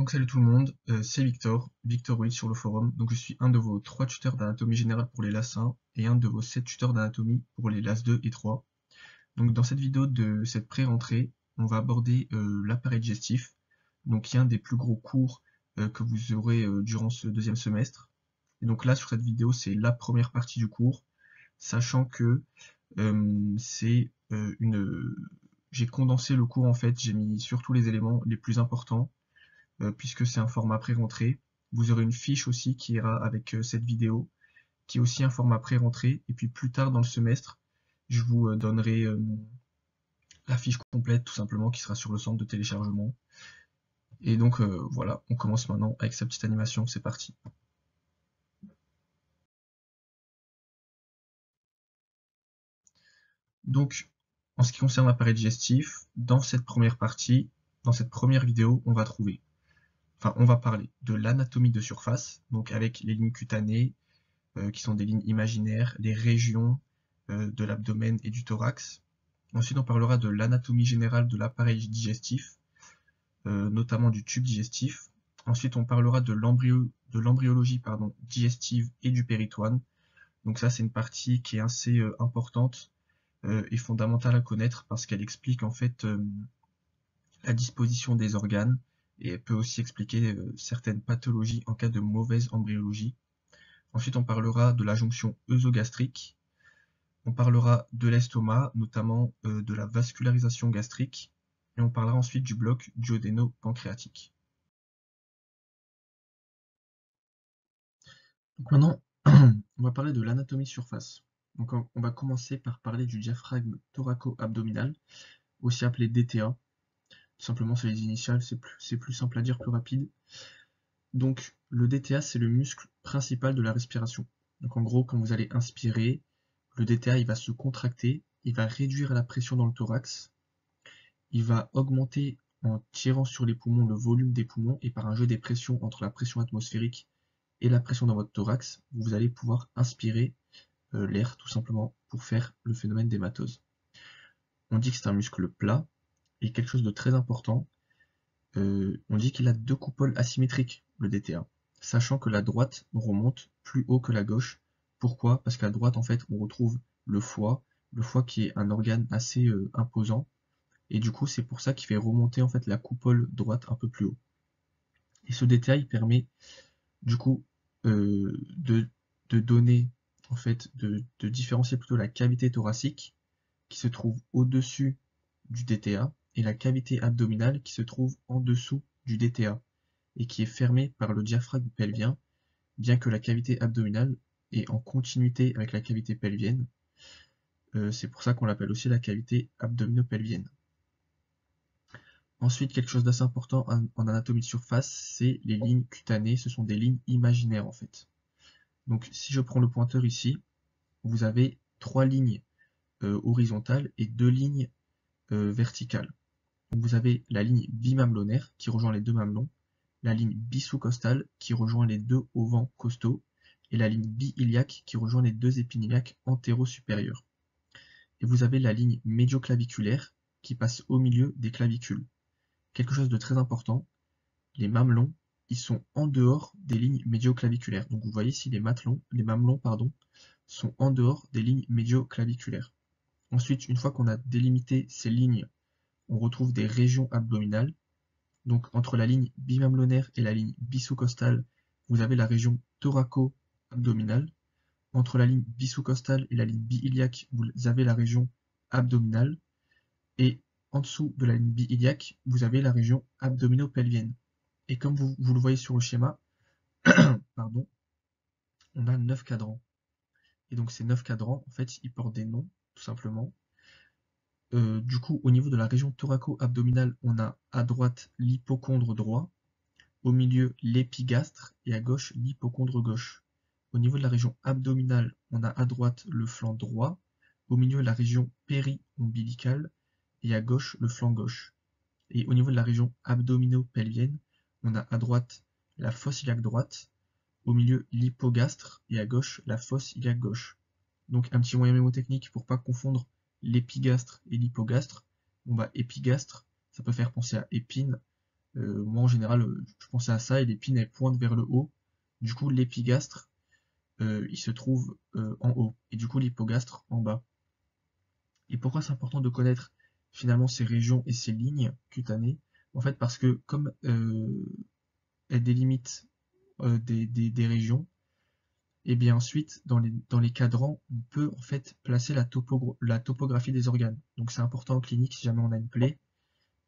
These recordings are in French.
Donc salut tout le monde, c'est Victor, Victoroid sur le forum. Donc je suis un de vos 3 tuteurs d'anatomie générale pour les LAS 1 et un de vos 7 tuteurs d'anatomie pour les LAS 2 et 3. Donc dans cette vidéo de cette pré-rentrée, on va aborder l'appareil digestif, donc qui est un des plus gros cours que vous aurez durant ce deuxième semestre. Et donc là sur cette vidéo c'est la première partie du cours, sachant que c'est j'ai condensé le cours en fait, j'ai mis surtout les éléments les plus importants puisque c'est un format pré-rentrée. Vous aurez une fiche aussi qui ira avec cette vidéo, qui est aussi un format pré-rentrée. Et puis plus tard dans le semestre, je vous donnerai la fiche complète tout simplement qui sera sur le centre de téléchargement. Et donc voilà, on commence maintenant avec sa petite animation, c'est parti. Donc, en ce qui concerne l'appareil digestif, dans cette première partie, dans cette première vidéo, on va parler de l'anatomie de surface, donc avec les lignes cutanées, qui sont des lignes imaginaires, les régions de l'abdomen et du thorax. Ensuite, on parlera de l'anatomie générale de l'appareil digestif, notamment du tube digestif. Ensuite, on parlera de l'embryologie digestive et du péritoine. Donc ça, c'est une partie qui est assez importante et fondamentale à connaître parce qu'elle explique en fait la disposition des organes et elle peut aussi expliquer certaines pathologies en cas de mauvaise embryologie. Ensuite, on parlera de la jonction œsogastrique. On parlera de l'estomac, notamment de la vascularisation gastrique. Et on parlera ensuite du bloc duodéno-pancréatique. Donc maintenant, on va parler de l'anatomie de surface. Donc on va commencer par parler du diaphragme thoraco-abdominal, aussi appelé DTA. Tout simplement, c'est les initiales, c'est plus simple à dire, plus rapide. Donc le DTA, c'est le muscle principal de la respiration. Donc en gros, quand vous allez inspirer, le DTA il va se contracter, il va réduire la pression dans le thorax, il va augmenter en tirant sur les poumons le volume des poumons et par un jeu des pressions entre la pression atmosphérique et la pression dans votre thorax, vous allez pouvoir inspirer l'air tout simplement pour faire le phénomène d'hématose. On dit que c'est un muscle plat et quelque chose de très important, on dit qu'il a 2 coupoles asymétriques, le DTA, sachant que la droite remonte plus haut que la gauche. Pourquoi? Parce qu'à droite, en fait, on retrouve le foie qui est un organe assez imposant, et du coup, c'est pour ça qu'il fait remonter en fait la coupole droite un peu plus haut. Et ce DTA, il permet du coup de donner, en fait, de différencier plutôt la cavité thoracique qui se trouve au-dessus du DTA et la cavité abdominale qui se trouve en dessous du DTA et qui est fermée par le diaphragme pelvien, bien que la cavité abdominale est en continuité avec la cavité pelvienne. C'est pour ça qu'on l'appelle aussi la cavité abdominopelvienne. Ensuite, quelque chose d'assez important en anatomie de surface, c'est les lignes cutanées. Ce sont des lignes imaginaires en fait. Donc si je prends le pointeur ici, vous avez 3 lignes horizontales et 2 lignes verticales. Donc vous avez la ligne bimamelonnaire qui rejoint les 2 mamelons, la ligne bisous-costale qui rejoint les 2 auvents costaux, et la ligne bi-iliaque qui rejoint les 2 épines antéro-supérieurs. Et vous avez la ligne médioclaviculaire qui passe au milieu des clavicules. Quelque chose de très important, les mamelons, ils sont en dehors des lignes médioclaviculaires. Donc vous voyez ici les mamelons sont en dehors des lignes médioclaviculaires. Ensuite, une fois qu'on a délimité ces lignes, on retrouve des régions abdominales. Donc entre la ligne bimamelonnaire et la ligne bisous-costale, vous avez la région thoraco-abdominale. Entre la ligne bisous-costale et la ligne bi-iliaque, vous avez la région abdominale. Et en dessous de la ligne bi-iliaque, vous avez la région abdominopelvienne. Et comme vous le voyez sur le schéma, pardon, on a 9 cadrans. Et donc ces 9 cadrans, en fait, ils portent des noms, tout simplement. Du coup, au niveau de la région thoraco-abdominale, on a à droite l'hypochondre droit, au milieu l'épigastre et à gauche l'hypochondre gauche. Au niveau de la région abdominale, on a à droite le flanc droit, au milieu la région péri-ombilicale et à gauche le flanc gauche. Et au niveau de la région abdominopelvienne, on a à droite la fosse iliaque droite, au milieu l'hypogastre et à gauche la fosse iliaque gauche. Donc un petit moyen mémotechnique pour pas confondre l'épigastre et l'hypogastre. Bon bah épigastre, ça peut faire penser à épine, Moi en général, je pensais à ça et l'épine elle pointe vers le haut. Du coup, l'épigastre, il se trouve en haut et du coup l'hypogastre en bas. Et pourquoi c'est important de connaître finalement ces régions et ces lignes cutanées? En fait, parce que comme elles délimitent des régions, et bien ensuite, dans les cadrans, on peut en fait placer la topographie des organes. Donc c'est important en clinique si jamais on a une plaie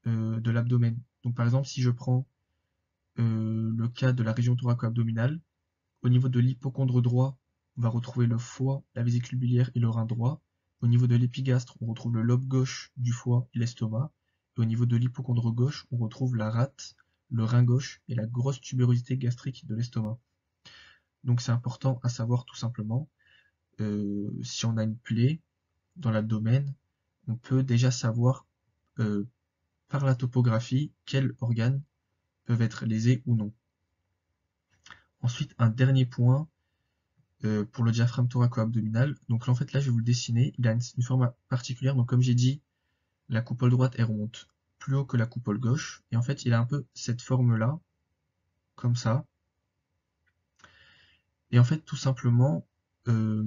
de l'abdomen. Donc par exemple, si je prends le cas de la région thoraco-abdominale, au niveau de l'hypocondre droit, on va retrouver le foie, la vésicule biliaire et le rein droit. Au niveau de l'épigastre, on retrouve le lobe gauche du foie et l'estomac. Et au niveau de l'hypocondre gauche, on retrouve la rate, le rein gauche et la grosse tubérosité gastrique de l'estomac. Donc c'est important à savoir tout simplement, si on a une plaie dans l'abdomen, on peut déjà savoir euh, par la topographie quels organes peuvent être lésés ou non. Ensuite, un dernier point, pour le diaphragme thoraco-abdominal. Donc là, en fait, là, je vais vous le dessiner. Il a une forme particulière. Donc, comme j'ai dit, la coupole droite, elle remonte plus haut que la coupole gauche. Et en fait, il a un peu cette forme-là, comme ça. Et en fait, tout simplement, euh,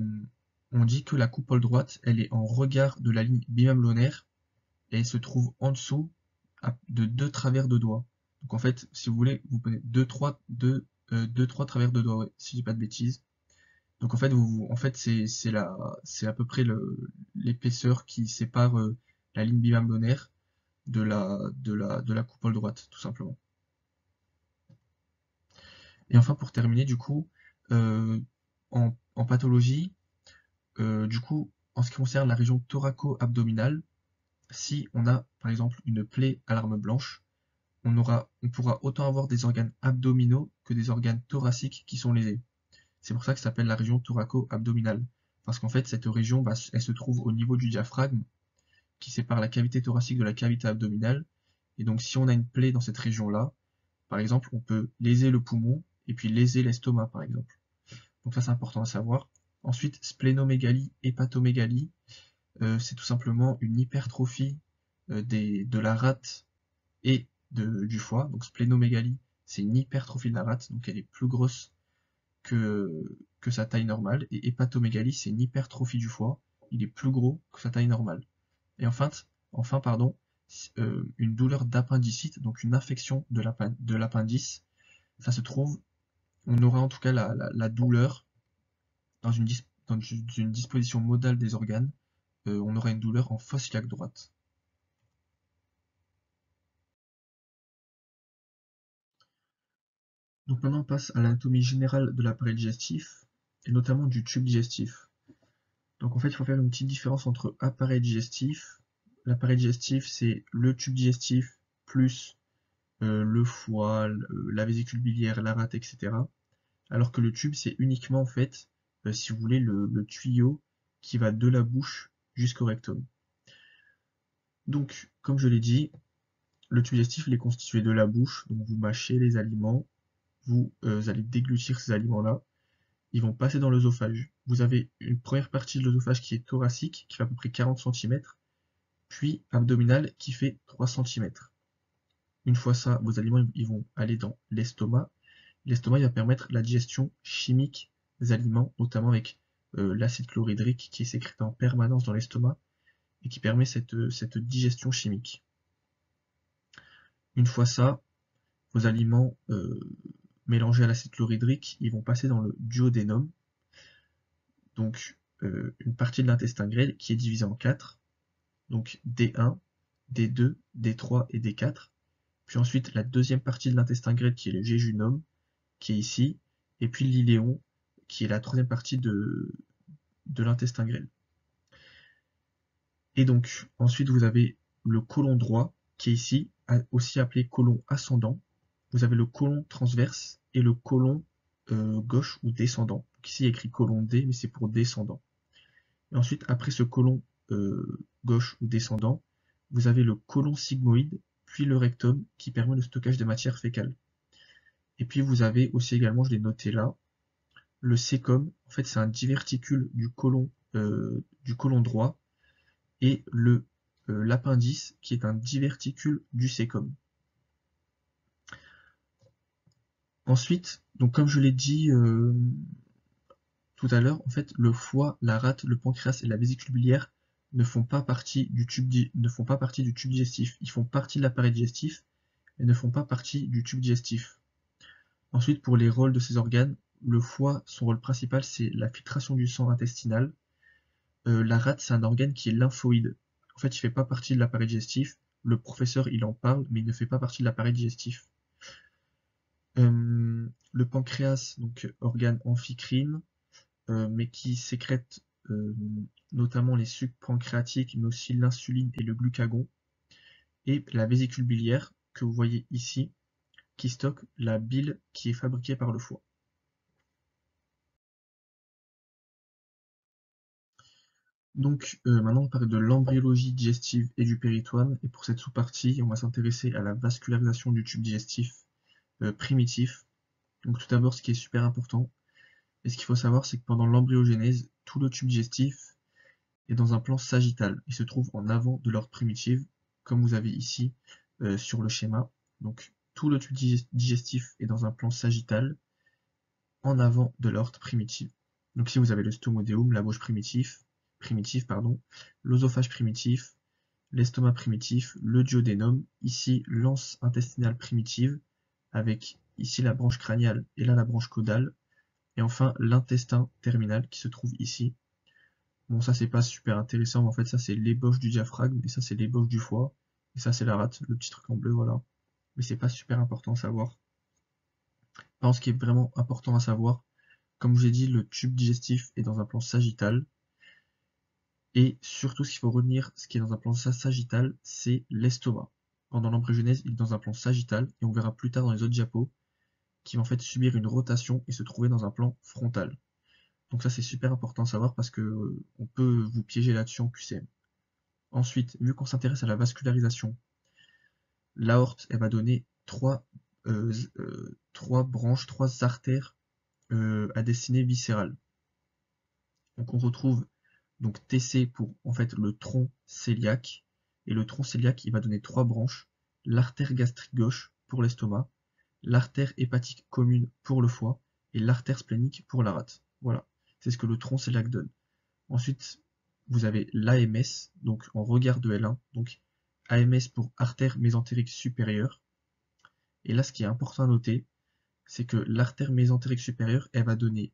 on dit que la coupole droite, elle est en regard de la ligne bimamelonnaire et elle se trouve en dessous de deux travers de doigts. Donc en fait, si vous voulez, vous prenez deux, trois travers de doigts, ouais, si je dis pas de bêtises. Donc en fait, c'est à peu près l'épaisseur qui sépare la ligne bimamelonnaire de la coupole droite, tout simplement. Et enfin, pour terminer, du coup, euh, en pathologie, du coup, en ce qui concerne la région thoraco-abdominale, si on a par exemple une plaie à l'arme blanche, on pourra autant avoir des organes abdominaux que des organes thoraciques qui sont lésés. C'est pour ça que ça s'appelle la région thoraco-abdominale. Parce qu'en fait, cette région, bah, elle se trouve au niveau du diaphragme, qui sépare la cavité thoracique de la cavité abdominale. Et donc, si on a une plaie dans cette région-là, par exemple, on peut léser le poumon et puis léser l'estomac, par exemple. Donc ça, c'est important à savoir. Ensuite, splénomégalie, hépatomégalie, c'est tout simplement une hypertrophie de la rate et du foie. Donc splénomégalie, c'est une hypertrophie de la rate, donc elle est plus grosse que sa taille normale. Et hépatomégalie, c'est une hypertrophie du foie, il est plus gros que sa taille normale. Et enfin pardon, une douleur d'appendicite, donc une infection de l'appendice, ça se trouve, on aura en tout cas la douleur dans une disposition modale des organes, on aura une douleur en fosse iliaque droite. Donc maintenant on passe à l'anatomie générale de l'appareil digestif, et notamment du tube digestif. Donc en fait il faut faire une petite différence entre appareil digestif. L'appareil digestif c'est le tube digestif plus le foie, la vésicule biliaire, la rate, etc. Alors que le tube, c'est uniquement en fait, si vous voulez, le tuyau qui va de la bouche jusqu'au rectum. Donc, comme je l'ai dit, le tube digestif, il est constitué de la bouche, donc vous mâchez les aliments, vous allez déglutir ces aliments-là, ils vont passer dans l'œsophage. Vous avez une première partie de l'œsophage qui est thoracique, qui fait à peu près 40 cm, puis abdominale qui fait 3 cm. Une fois ça, vos aliments ils vont aller dans l'estomac. L'estomac il va permettre la digestion chimique des aliments, notamment avec l'acide chlorhydrique qui est sécrété en permanence dans l'estomac et qui permet cette digestion chimique. Une fois ça, vos aliments mélangés à l'acide chlorhydrique, ils vont passer dans le duodénum, donc une partie de l'intestin grêle qui est divisée en 4, donc D1, D2, D3 et D4. Puis ensuite la deuxième partie de l'intestin grêle qui est le jéjunum, qui est ici, et puis l'iléon, qui est la troisième partie de l'intestin grêle. Et donc, ensuite, vous avez le côlon droit, qui est ici, aussi appelé côlon ascendant. Vous avez le côlon transverse et le côlon gauche ou descendant. Donc ici, il y a écrit côlon D, mais c'est pour descendant. Et ensuite, après ce côlon gauche ou descendant, vous avez le côlon sigmoïde, puis le rectum, qui permet le stockage des matières fécales. Et puis, vous avez aussi également, je l'ai noté là, le cécum. En fait, c'est un diverticule du côlon droit, et l'appendice qui est un diverticule du cécum. Ensuite, donc comme je l'ai dit tout à l'heure, en fait, le foie, la rate, le pancréas et la vésicule biliaire ne font pas partie du tube digestif. Ils font partie de l'appareil digestif, mais ne font pas partie du tube digestif. Ensuite, pour les rôles de ces organes, le foie, son rôle principal, c'est la filtration du sang intestinal. La rate, c'est un organe qui est lymphoïde. En fait, il fait pas partie de l'appareil digestif. Le professeur, il en parle, mais il ne fait pas partie de l'appareil digestif. Le pancréas, donc organe amphicrine, mais qui sécrète notamment les sucs pancréatiques, mais aussi l'insuline et le glucagon. Et la vésicule biliaire, que vous voyez ici, qui stocke la bile qui est fabriquée par le foie. Donc maintenant on parle de l'embryologie digestive et du péritoine, et pour cette sous-partie, on va s'intéresser à la vascularisation du tube digestif primitif. Donc tout d'abord, ce qui est super important, et ce qu'il faut savoir, c'est que pendant l'embryogenèse, tout le tube digestif est dans un plan sagittal. Il se trouve en avant de l'aorte primitive, comme vous avez ici sur le schéma. Donc tout le tube digestif est dans un plan sagittal, en avant de l'aorte primitive. Donc ici vous avez le stomodéum, la bouche primitive, pardon, l'œsophage primitif, l'estomac primitif, le duodénum, ici l'anse intestinale primitive, avec ici la branche crâniale et là la branche caudale, et enfin l'intestin terminal qui se trouve ici. Bon, ça c'est pas super intéressant, mais en fait ça c'est l'ébauche du diaphragme, et ça c'est l'ébauche du foie, et ça c'est la rate, le petit truc en bleu, voilà. Mais c'est pas super important à savoir. Par contre, ce qui est vraiment important à savoir, comme je vous ai dit, le tube digestif est dans un plan sagittal, et surtout ce qu'il faut retenir, ce qui est dans un plan sagittal, c'est l'estomac. Pendant l'embryogenèse, il est dans un plan sagittal, et on verra plus tard dans les autres diapos, qui va en fait subir une rotation et se trouver dans un plan frontal. Donc ça c'est super important à savoir parce que on peut vous piéger là-dessus en QCM. Ensuite, vu qu'on s'intéresse à la vascularisation, l'aorte, elle va donner trois branches, trois artères à destinée viscérale. Donc on retrouve donc TC pour en fait le tronc cœliaque, et le tronc cœliaque il va donner trois branches, l'artère gastrique gauche pour l'estomac, l'artère hépatique commune pour le foie, et l'artère splénique pour la rate. Voilà, c'est ce que le tronc cœliaque donne. Ensuite, vous avez l'AMS, donc en regard de L1, donc AMS pour artère mésentérique supérieure. Et là, ce qui est important à noter, c'est que l'artère mésentérique supérieure, elle va donner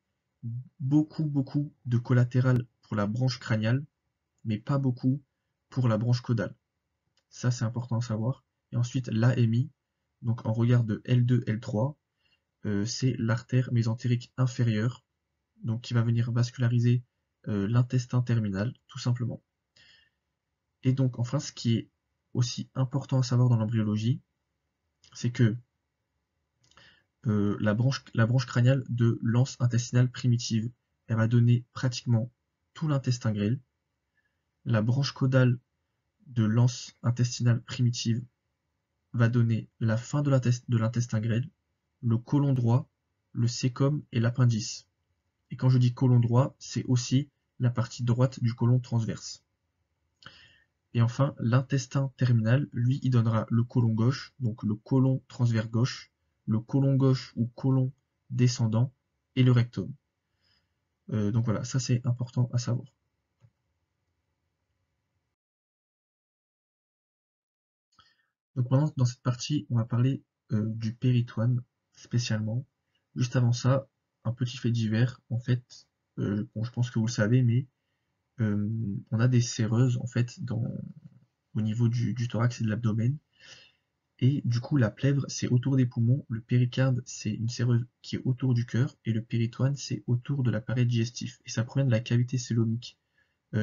beaucoup de collatéral pour la branche crâniale, mais pas beaucoup pour la branche caudale. Ça, c'est important à savoir. Et ensuite, l'AMI, donc en regard de L2, L3, c'est l'artère mésentérique inférieure, donc qui va venir vasculariser l'intestin terminal, tout simplement. Et donc, enfin, ce qui est aussi important à savoir dans l'embryologie, c'est que la branche crâniale de l'anse intestinale primitive, elle va donner pratiquement tout l'intestin grêle. La branche caudale de l'anse intestinale primitive va donner la fin de l'intestin grêle, le côlon droit, le cécum et l'appendice. Et quand je dis côlon droit, c'est aussi la partie droite du côlon transverse. Et enfin, l'intestin terminal, lui, il donnera le côlon gauche, donc le côlon transverse gauche, le côlon gauche ou côlon descendant, et le rectum. Donc voilà, ça c'est important à savoir. Donc maintenant, dans cette partie, on va parler du péritoine spécialement. Juste avant ça, un petit fait divers. En fait, bon, je pense que vous le savez, mais on a des séreuses en fait au niveau du thorax et de l'abdomen. Et du coup, la plèvre, c'est autour des poumons, le péricarde, c'est une séreuse qui est autour du cœur, et le péritoine, c'est autour de l'appareil digestif. Et ça provient de la cavité cœlomique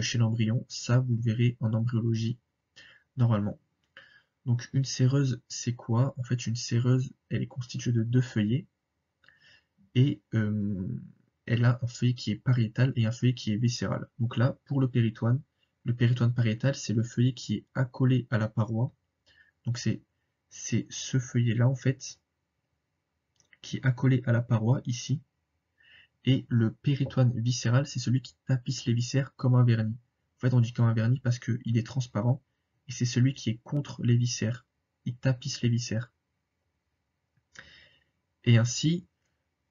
chez l'embryon. Ça, vous le verrez en embryologie, normalement. Donc une séreuse, c'est quoi? En fait, une séreuse, elle est constituée de deux feuillets, et elle a un feuillet qui est pariétal et un feuillet qui est viscéral. Donc là, pour le péritoine pariétal, c'est le feuillet qui est accolé à la paroi. Donc c'est ce feuillet-là, en fait, qui est accolé à la paroi, ici. Et le péritoine viscéral, c'est celui qui tapisse les viscères comme un vernis. En fait, on dit comme un vernis parce qu'il est transparent, et c'est celui qui est contre les viscères. Il tapisse les viscères. Et ainsi,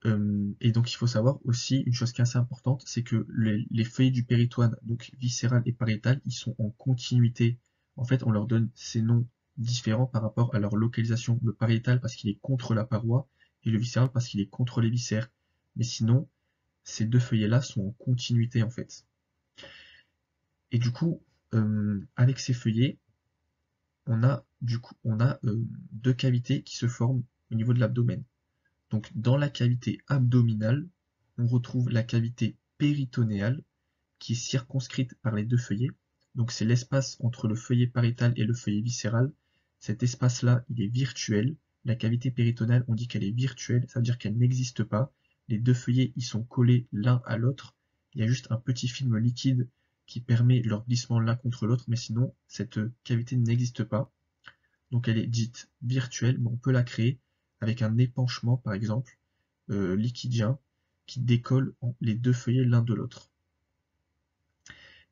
et donc il faut savoir aussi une chose qui est assez importante, c'est que les feuillets du péritoine, donc viscéral et pariétal, ils sont en continuité. En fait, on leur donne ces noms différents par rapport à leur localisation. Le pariétal parce qu'il est contre la paroi, et le viscéral parce qu'il est contre les viscères. Mais sinon, ces deux feuillets-là sont en continuité en fait. Et du coup, avec ces feuillets, on a deux cavités qui se forment au niveau de l'abdomen. Donc dans la cavité abdominale, on retrouve la cavité péritonéale qui est circonscrite par les deux feuillets. Donc c'est l'espace entre le feuillet pariétal et le feuillet viscéral. Cet espace-là, il est virtuel. La cavité péritonéale, on dit qu'elle est virtuelle, ça veut dire qu'elle n'existe pas. Les deux feuillets, ils sont collés l'un à l'autre. Il y a juste un petit film liquide qui permet leur glissement l'un contre l'autre, mais sinon, cette cavité n'existe pas. Donc elle est dite virtuelle, mais on peut la créer avec un épanchement, par exemple, liquidien, qui décolle les deux feuillets l'un de l'autre.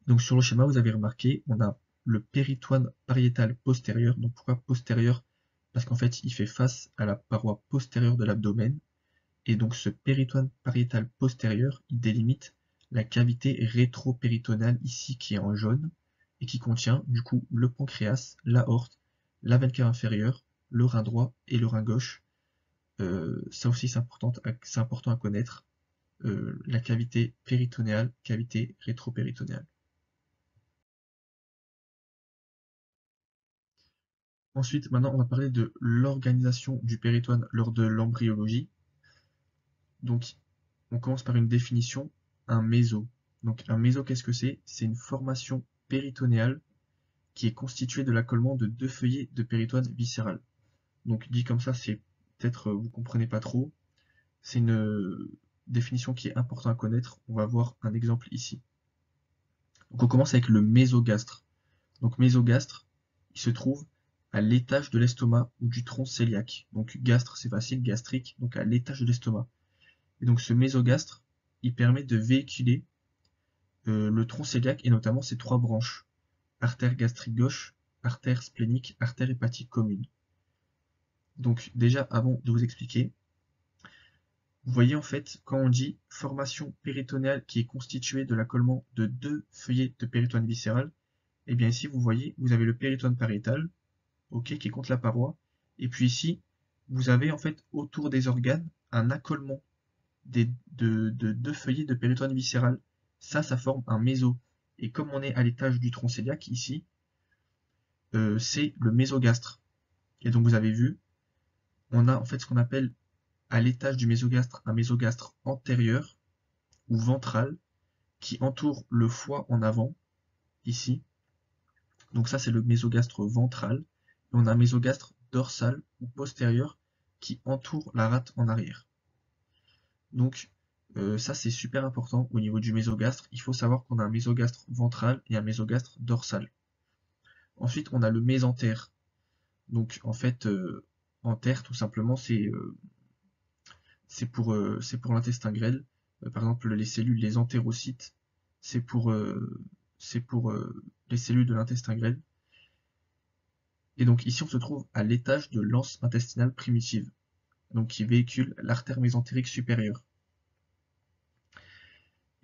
Donc sur le schéma, vous avez remarqué, on a le péritoine pariétal postérieur. Donc pourquoi postérieur? Parce qu'en fait, il fait face à la paroi postérieure de l'abdomen. Et donc ce péritoine pariétal postérieur, il délimite la cavité rétropéritonale ici qui est en jaune et qui contient du coup le pancréas, l'aorte, la veine cave inférieure, le rein droit et le rein gauche. Ça aussi c'est important à connaître. La cavité péritonéale, cavité rétropéritonéale. Ensuite, maintenant, on va parler de l'organisation du péritoine lors de l'embryologie. Donc, on commence par une définition, un méso. Donc, un méso, qu'est-ce que c'est? C'est une formation péritonéale qui est constituée de l'accollement de deux feuillets de péritoine viscéral. Donc, dit comme ça, c'est peut-être vous comprenez pas trop. C'est une définition qui est importante à connaître. On va voir un exemple ici. Donc, on commence avec le mésogastre. Donc mésogastre, il se trouve à l'étage de l'estomac ou du tronc cœliaque. Donc gastre, c'est facile, gastrique, donc à l'étage de l'estomac. Et donc ce mésogastre, il permet de véhiculer le tronc cœliaque et notamment ses trois branches. Artère gastrique gauche, artère splénique, artère hépatique commune. Donc déjà, avant de vous expliquer, vous voyez en fait, quand on dit formation péritonéale qui est constituée de l'accollement de deux feuillets de péritoine viscéral, et bien ici vous voyez, vous avez le péritoine pariétal, ok, qui est contre la paroi. Et puis ici, vous avez en fait autour des organes un accolement de deux feuillets de péritoine viscéral. Ça forme un méso. Et comme on est à l'étage du tronc cœliaque ici, c'est le mésogastre. Et donc vous avez vu, on a en fait ce qu'on appelle à l'étage du mésogastre un mésogastre antérieur ou ventral qui entoure le foie en avant, ici. Donc ça c'est le mésogastre ventral. Et on a un mésogastre dorsal ou postérieur qui entoure la rate en arrière. Donc ça c'est super important au niveau du mésogastre. Il faut savoir qu'on a un mésogastre ventral et un mésogastre dorsal. Ensuite on a le mésentère. Donc en fait entère tout simplement c'est pour l'intestin grêle. Par exemple les cellules, les entérocytes, c'est pour les cellules de l'intestin grêle. Et donc ici on se trouve à l'étage de l'anse intestinale primitive, donc qui véhicule l'artère mésentérique supérieure.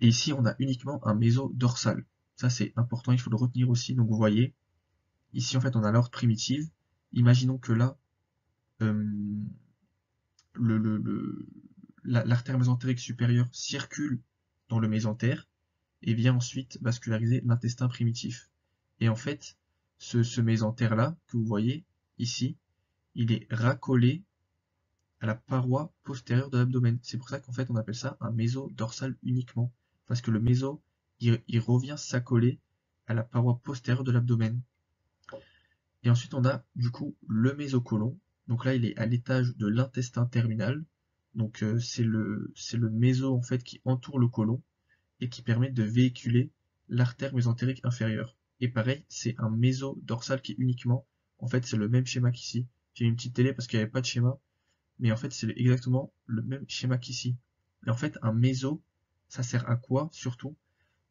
Et ici on a uniquement un méso-dorsal. Ça c'est important, il faut le retenir aussi. Donc vous voyez, ici en fait on a l'aorte primitive. Imaginons que là, l'artère mésentérique supérieure circule dans le mésentère et vient ensuite vasculariser l'intestin primitif. Et en fait, ce mésentère-là, que vous voyez ici, il est racolé à la paroi postérieure de l'abdomen. C'est pour ça qu'en fait on appelle ça un méso-dorsal uniquement. Parce que le méso, il revient s'accoler à la paroi postérieure de l'abdomen. Et ensuite on a du coup le mésocolon. Donc là il est à l'étage de l'intestin terminal. Donc c'est le méso en fait qui entoure le côlon et qui permet de véhiculer l'artère mésentérique inférieure. Et pareil, c'est un méso-dorsal qui est uniquement, en fait c'est le même schéma qu'ici. J'ai une petite télé parce qu'il n'y avait pas de schéma, mais en fait c'est exactement le même schéma qu'ici. Et en fait un méso, ça sert à quoi surtout?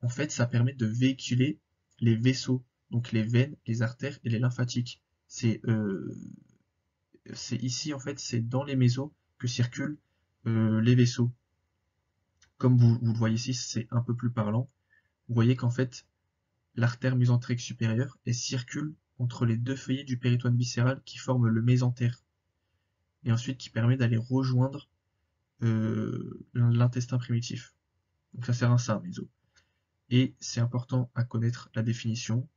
En fait ça permet de véhiculer les vaisseaux, donc les veines, les artères et les lymphatiques. C'est ici en fait, c'est dans les mésos que circulent les vaisseaux. Comme vous le voyez ici, c'est un peu plus parlant. Vous voyez qu'en fait, l'artère mésentérique supérieure, elle circule entre les deux feuillets du péritoine viscéral qui forment le mésentère, et ensuite qui permet d'aller rejoindre l'intestin primitif. Donc ça sert à ça, un méso. Et c'est important à connaître la définition.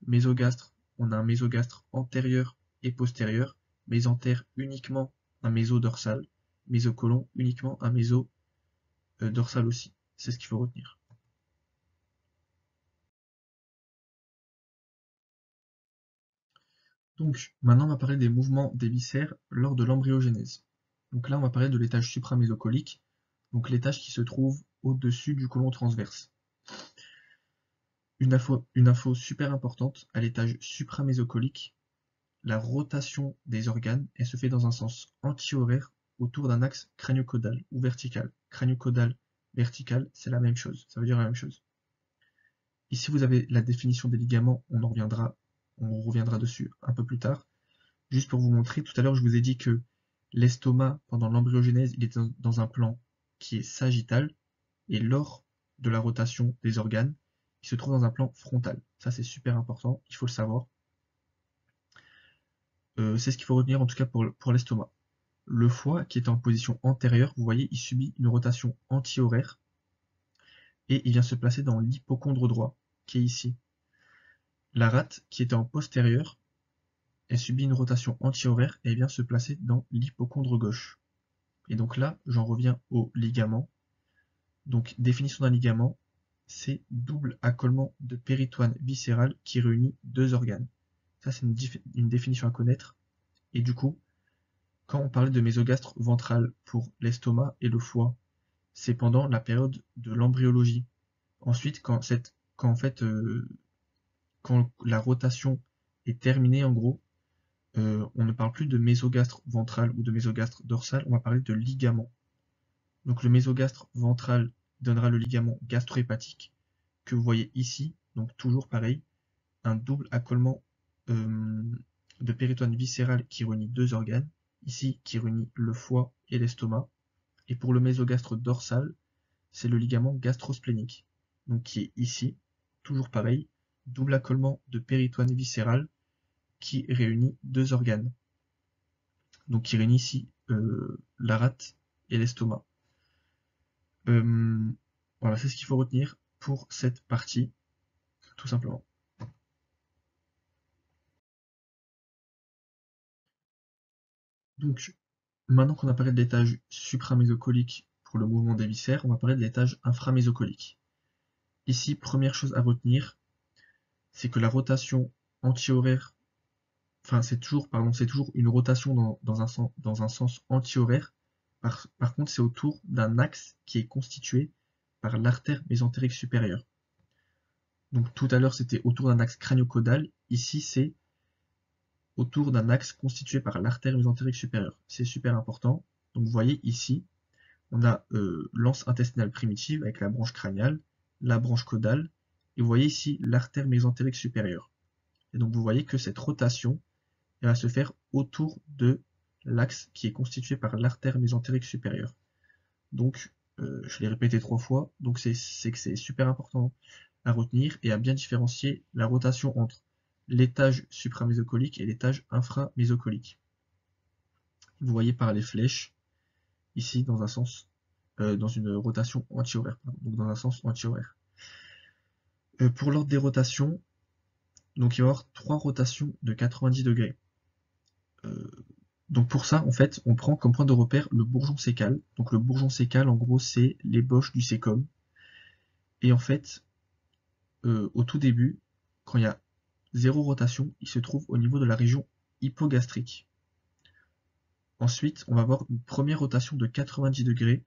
Mésogastre, on a un mésogastre antérieur et postérieur, mésentère uniquement un méso dorsal, mésocolon uniquement un méso dorsal aussi. C'est ce qu'il faut retenir. Donc, maintenant on va parler des mouvements des viscères lors de l'embryogenèse. Donc là on va parler de l'étage supramésocolique, donc l'étage qui se trouve au-dessus du côlon transverse. Une info super importante, à l'étage supramésocolique, la rotation des organes, elle se fait dans un sens anti-horaire autour d'un axe crânio-caudal ou vertical. Crânio-caudal, vertical, c'est la même chose, ça veut dire la même chose. Ici vous avez la définition des ligaments, on reviendra dessus un peu plus tard. Juste pour vous montrer, tout à l'heure je vous ai dit que l'estomac, pendant l'embryogenèse, il est dans un plan qui est sagittal, et lors de la rotation des organes, il se trouve dans un plan frontal. Ça c'est super important, il faut le savoir. C'est ce qu'il faut retenir en tout cas pour l'estomac. Le foie, qui est en position antérieure, vous voyez, il subit une rotation anti-horaire, et il vient se placer dans l'hypocondre droit, qui est ici. La rate, qui était en postérieur, elle subit une rotation anti-horaire et elle vient se placer dans l'hypocondre gauche. Et donc là, j'en reviens au ligament. Donc, définition d'un ligament, c'est double accolement de péritoine viscéral qui réunit deux organes. Ça, c'est une définition à connaître. Et du coup, quand on parlait de mésogastre ventral pour l'estomac et le foie, c'est pendant la période de l'embryologie. Ensuite, quand la rotation est terminée, en gros, on ne parle plus de mésogastre ventral ou de mésogastre dorsal, on va parler de ligament. Donc le mésogastre ventral donnera le ligament gastro-hépatique que vous voyez ici, donc toujours pareil, un double accolement de péritoine viscéral qui réunit deux organes, ici qui réunit le foie et l'estomac. Et pour le mésogastre dorsal, c'est le ligament gastrosplénique, donc qui est ici, toujours pareil, double accolement de péritoine viscéral qui réunit deux organes, donc qui réunit ici la rate et l'estomac. Voilà, c'est ce qu'il faut retenir pour cette partie, tout simplement. Donc, maintenant qu'on a parlé de l'étage supramésocolique pour le mouvement des viscères, on va parler de l'étage inframésocolique. Ici, première chose à retenir, c'est que la rotation anti-horaire, enfin c'est toujours une rotation dans un sens anti-horaire. Par contre, c'est autour d'un axe qui est constitué par l'artère mésentérique supérieure. Donc tout à l'heure, c'était autour d'un axe crânio-caudal. Ici, c'est autour d'un axe constitué par l'artère mésentérique supérieure. C'est super important. Donc vous voyez ici, on a l'anse intestinale primitive avec la branche crâniale, la branche caudale, et vous voyez ici l'artère mésentérique supérieure. Et donc vous voyez que cette rotation, elle va se faire autour de l'axe qui est constitué par l'artère mésentérique supérieure. Donc, je l'ai répété 3 fois, donc c'est que c'est super important à retenir et à bien différencier la rotation entre l'étage supramésocolique et l'étage inframésocolique. Vous voyez par les flèches, ici dans un sens, dans une rotation anti-horaire, donc dans un sens anti-horaire. Pour l'ordre des rotations, donc il va y avoir 3 rotations de 90 degrés. Donc pour ça, en fait, on prend comme point de repère le bourgeon sécal. Donc le bourgeon sécal, en gros, c'est l'ébauche du sécom. Et en fait, au tout début, quand il y a 0 rotation, il se trouve au niveau de la région hypogastrique. Ensuite, on va avoir une première rotation de 90 degrés.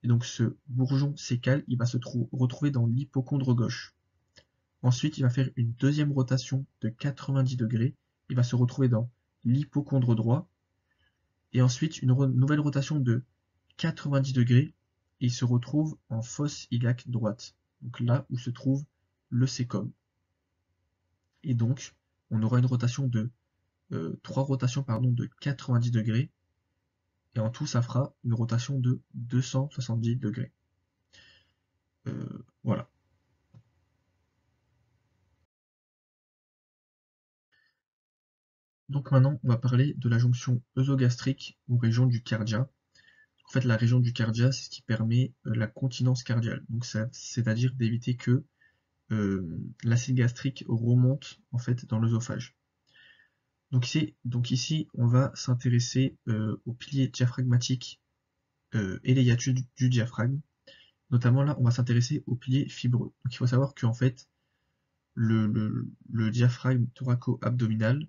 Et donc ce bourgeon sécal, il va se retrouver dans l'hypocondre gauche. Ensuite, il va faire une deuxième rotation de 90 degrés. Il va se retrouver dans l'hypocondre droit. Et ensuite, une nouvelle rotation de 90 degrés. Et il se retrouve en fosse iliaque droite. Donc là où se trouve le sécom. Et donc, on aura une rotation de 3 rotations de 90 degrés. et en tout, ça fera une rotation de 270 degrés. Voilà. Donc maintenant, on va parler de la jonction œsogastrique ou région du cardia. En fait, la région du cardia, c'est ce qui permet la continence cardiale. Donc, c'est-à-dire d'éviter que l'acide gastrique remonte en fait dans l'œsophage. Donc ici, on va s'intéresser aux piliers diaphragmatiques et les hiatus du diaphragme. Notamment là, on va s'intéresser aux piliers fibreux. Donc il faut savoir qu'en fait, le diaphragme thoraco-abdominal,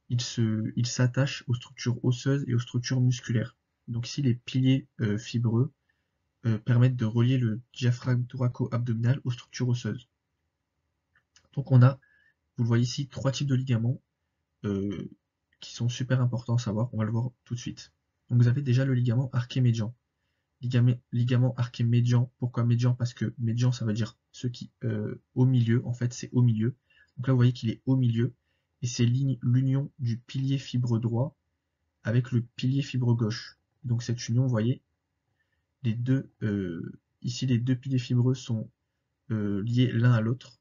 il s'attache aux structures osseuses et aux structures musculaires. Donc ici, les piliers fibreux permettent de relier le diaphragme thoraco-abdominal aux structures osseuses. Donc on a, vous le voyez ici, trois types de ligaments euh, qui sont super importants à savoir. On va le voir tout de suite. Donc vous avez déjà le ligament arqué médian. Ligament arqué médian, pourquoi médian? Parce que médian, ça veut dire ce qui au milieu, en fait, c'est au milieu. Donc là, vous voyez qu'il est au milieu, et c'est l'union du pilier fibreux droit avec le pilier fibreux gauche. Donc cette union, vous voyez, ici les deux piliers fibreux sont liés l'un à l'autre,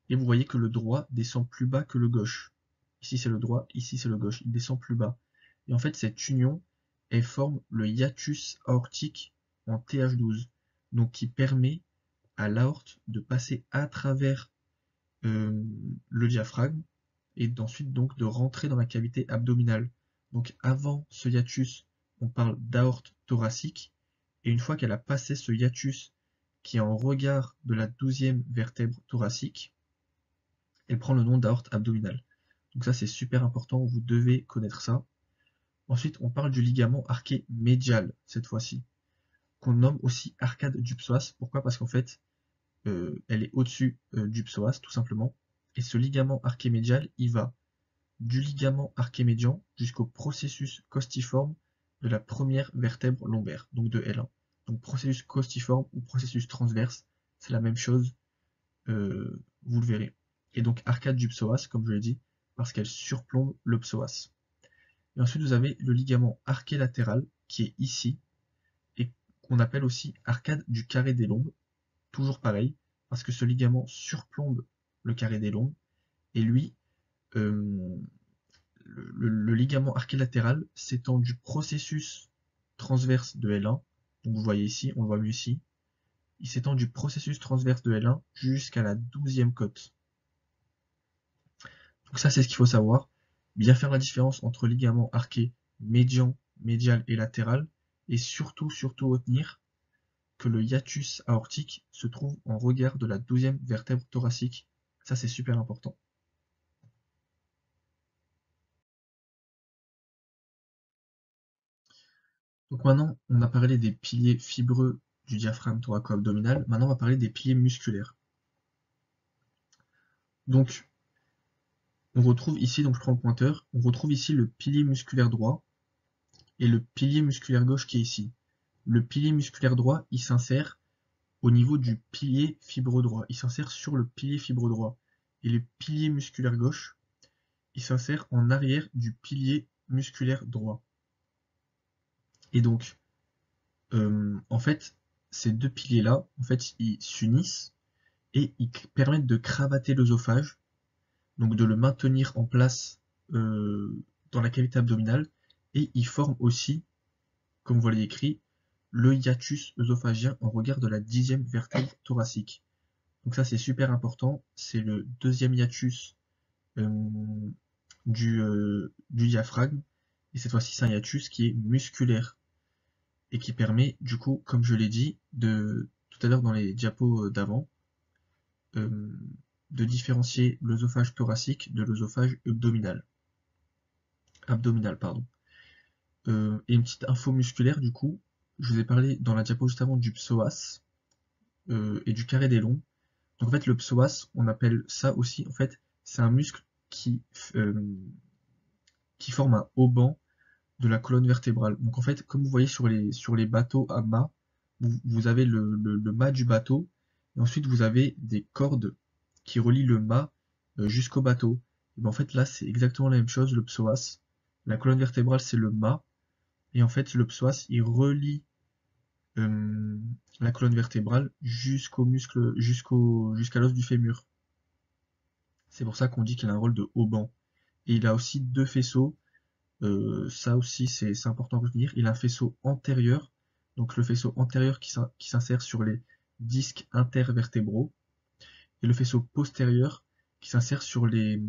et vous voyez que le droit descend plus bas que le gauche. Ici c'est le droit, ici c'est le gauche, il descend plus bas. Et en fait cette union, elle forme le hiatus aortique en TH12, donc qui permet à l'aorte de passer à travers le diaphragme et d'ensuite donc de rentrer dans la cavité abdominale. Donc avant ce hiatus, on parle d'aorte thoracique, et une fois qu'elle a passé ce hiatus qui est en regard de la 12e vertèbre thoracique, elle prend le nom d'aorte abdominale. Donc ça c'est super important, vous devez connaître ça. Ensuite on parle du ligament arqué médial cette fois-ci, qu'on nomme aussi arcade du psoas. Pourquoi? Parce qu'en fait elle est au-dessus du psoas tout simplement. Et ce ligament arqué médial, il va du ligament arqué médian jusqu'au processus costiforme de la première vertèbre lombaire, donc de L1. Donc processus costiforme ou processus transverse, c'est la même chose, vous le verrez. Et donc arcade du psoas, comme je l'ai dit, parce qu'elle surplombe le psoas. Et ensuite vous avez le ligament arqué latéral, qui est ici, et qu'on appelle aussi arcade du carré des lombes, toujours pareil, parce que ce ligament surplombe le carré des lombes, et lui, euh, le ligament arqué latéral s'étend du processus transverse de L1, donc vous voyez ici, on le voit mieux ici, il s'étend du processus transverse de L1 jusqu'à la 12e côte. Donc ça c'est ce qu'il faut savoir, bien faire la différence entre ligament arqué médian, médial et latéral, et surtout retenir que le hiatus aortique se trouve en regard de la 12e vertèbre thoracique. Ça c'est super important. Donc maintenant, on a parlé des piliers fibreux du diaphragme thoraco-abdominal. Maintenant, on va parler des piliers musculaires. Donc, on retrouve ici, donc je prends le pointeur, on retrouve ici le pilier musculaire droit et le pilier musculaire gauche qui est ici. Le pilier musculaire droit, il s'insère au niveau du pilier fibreux droit. Il s'insère sur le pilier fibreux droit. Et le pilier musculaire gauche, il s'insère en arrière du pilier musculaire droit. Et donc, en fait, ces deux piliers-là, en fait, ils s'unissent et ils permettent de cravater l'œsophage, donc de le maintenir en place dans la cavité abdominale, et ils forment aussi, comme vous l'avez écrit, le hiatus œsophagien en regard de la 10e vertèbre thoracique. Donc ça c'est super important, c'est le deuxième hiatus euh, du diaphragme, et cette fois-ci c'est un hiatus qui est musculaire, et qui permet du coup, comme je l'ai dit tout à l'heure dans les diapos d'avant, euh, de différencier l'œsophage thoracique de l'œsophage abdominal, pardon. Et une petite info musculaire du coup, je vous ai parlé dans la diapo juste avant du psoas et du carré des lombes. Donc en fait le psoas, on appelle ça aussi, en fait, c'est un muscle euh, qui forme un haubans de la colonne vertébrale. Donc en fait, comme vous voyez sur les bateaux à mât, vous avez le mât du bateau, et ensuite vous avez des cordes qui relient le mât jusqu'au bateau. Et ben en fait là c'est exactement la même chose, le psoas. La colonne vertébrale c'est le mât, Et en fait, le psoas, il relie la colonne vertébrale jusqu'au muscle, jusqu'à l'os du fémur. C'est pour ça qu'on dit qu'il a un rôle de haubans. Et il a aussi deux faisceaux. Ça aussi, c'est important à retenir. Il a un faisceau antérieur, donc le faisceau antérieur qui s'insère sur les disques intervertébraux, et le faisceau postérieur qui s'insère sur les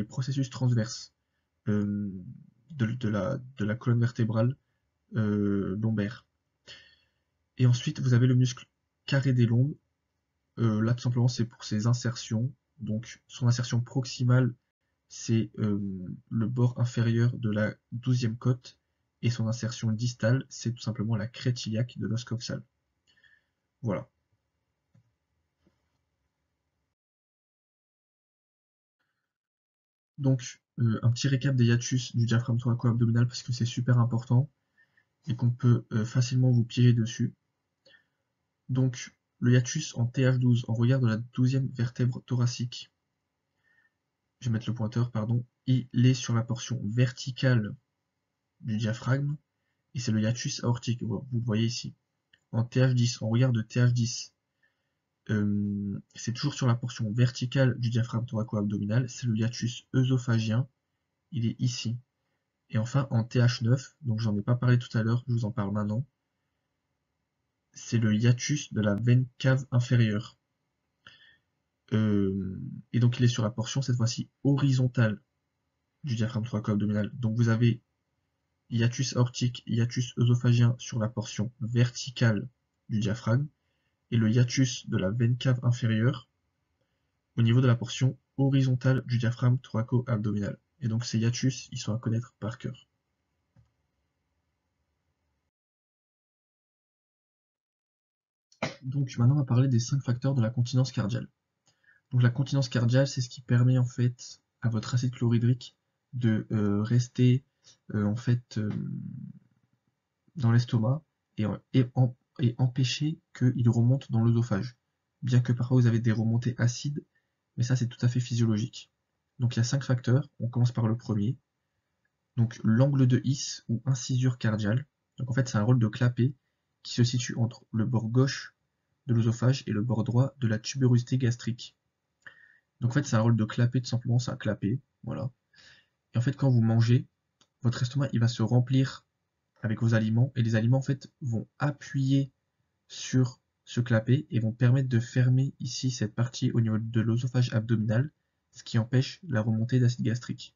processus transverses euh, de la colonne vertébrale lombaire. Et ensuite, vous avez le muscle carré des lombes. Là, tout simplement, c'est pour ses insertions. Donc, son insertion proximale, c'est le bord inférieur de la 12e côte, et son insertion distale, c'est tout simplement la crête iliaque de l'os coxal. Voilà. Donc, un petit récap des hiatus du diaphragme thoraco-abdominal parce que c'est super important et qu'on peut facilement vous piéger dessus. Donc, le hiatus en TH12, en regard de la 12e vertèbre thoracique, je vais mettre le pointeur, pardon, il est sur la portion verticale du diaphragme, et c'est le hiatus aortique, vous le voyez ici. En TH10, en regard de TH10, c'est toujours sur la portion verticale du diaphragme thoraco-abdominal, c'est le hiatus œsophagien, il est ici. Et enfin, en TH9, donc j'en ai pas parlé tout à l'heure, je vous en parle maintenant, c'est le hiatus de la veine cave inférieure. Et donc il est sur la portion, cette fois-ci, horizontale du diaphragme thoraco-abdominal. Donc vous avez hiatus aortique, hiatus œsophagien sur la portion verticale du diaphragme, et le hiatus de la veine cave inférieure au niveau de la portion horizontale du diaphragme thoraco-abdominal. Et donc ces hiatus, ils sont à connaître par cœur. Donc maintenant on va parler des 5 facteurs de la continence cardiaque. Donc la continence cardiaque, c'est ce qui permet en fait à votre acide chlorhydrique de rester en fait dans l'estomac et, et empêcher qu'il remonte dans l'œsophage. Bien que parfois vous avez des remontées acides, mais ça c'est tout à fait physiologique. Donc il y a 5 facteurs, on commence par le premier. Donc l'angle de His ou incisure cardiale. Donc en fait c'est un rôle de clapet qui se situe entre le bord gauche de l'œsophage et le bord droit de la tuberosité gastrique. Donc en fait c'est un rôle de clapet, tout simplement c'est un clapet, voilà. Et en fait quand vous mangez, votre estomac il va se remplir avec vos aliments, et les aliments en fait vont appuyer sur ce clapet et vont permettre de fermer ici cette partie au niveau de l'œsophage abdominal, ce qui empêche la remontée d'acide gastrique.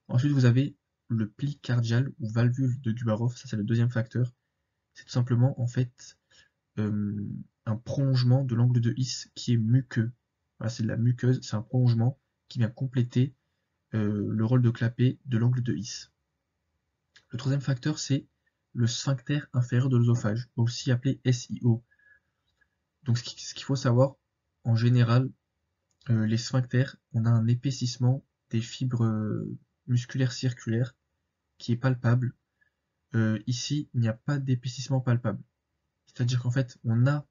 Ensuite vous avez le pli cardial ou valvule de Gubarov, ça c'est le deuxième facteur. C'est tout simplement en fait euh, un prolongement de l'angle de His qui est muqueux. Voilà, c'est de la muqueuse, c'est un prolongement qui vient compléter le rôle de clapet de l'angle de His. Le troisième facteur, c'est le sphincter inférieur de l'œsophage, aussi appelé SIO. Donc ce qu'il faut savoir, en général, les sphincters, on a un épaississement des fibres musculaires circulaires qui est palpable. Ici, il n'y a pas d'épaississement palpable. C'est-à-dire qu'en fait, on a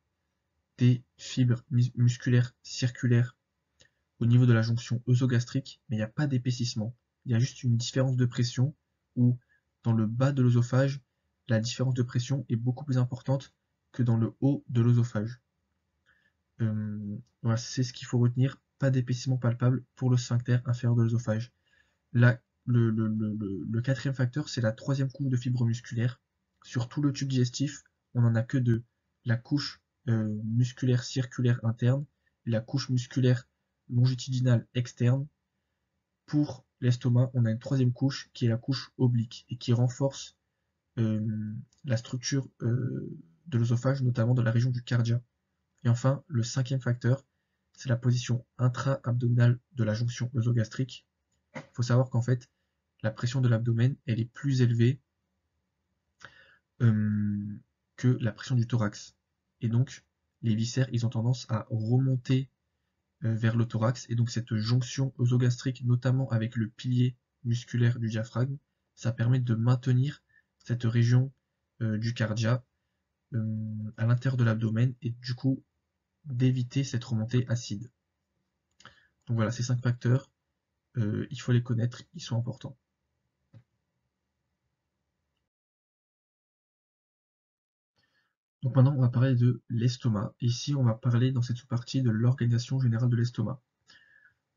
des fibres musculaires circulaires au niveau de la jonction œsogastrique, mais il n'y a pas d'épaississement. Il y a juste une différence de pression où, dans le bas de l'œsophage, la différence de pression est beaucoup plus importante que dans le haut de l'œsophage. Voilà, c'est ce qu'il faut retenir, pas d'épaississement palpable pour le sphincter inférieur de l'œsophage. Là, le quatrième facteur, c'est la troisième couche de fibres musculaires. Sur tout le tube digestif, on n'en a que deux. La couche musculaire circulaire interne et la couche musculaire longitudinale externe. Pour l'estomac, on a une troisième couche qui est la couche oblique et qui renforce la structure de l'œsophage, notamment dans la région du cardia. Et enfin, le cinquième facteur, c'est la position intra-abdominale de la jonction œsogastrique. Il faut savoir qu'en fait, la pression de l'abdomen, elle est plus élevée que la pression du thorax. Et donc, les viscères, ils ont tendance à remonter vers le thorax. Et donc, cette jonction œsogastrique, notamment avec le pilier musculaire du diaphragme, ça permet de maintenir cette région du cardia à l'intérieur de l'abdomen et du coup d'éviter cette remontée acide. Donc voilà, ces 5 facteurs, il faut les connaître, ils sont importants. Donc maintenant, on va parler de l'estomac. Ici, on va parler dans cette sous-partie de l'organisation générale de l'estomac.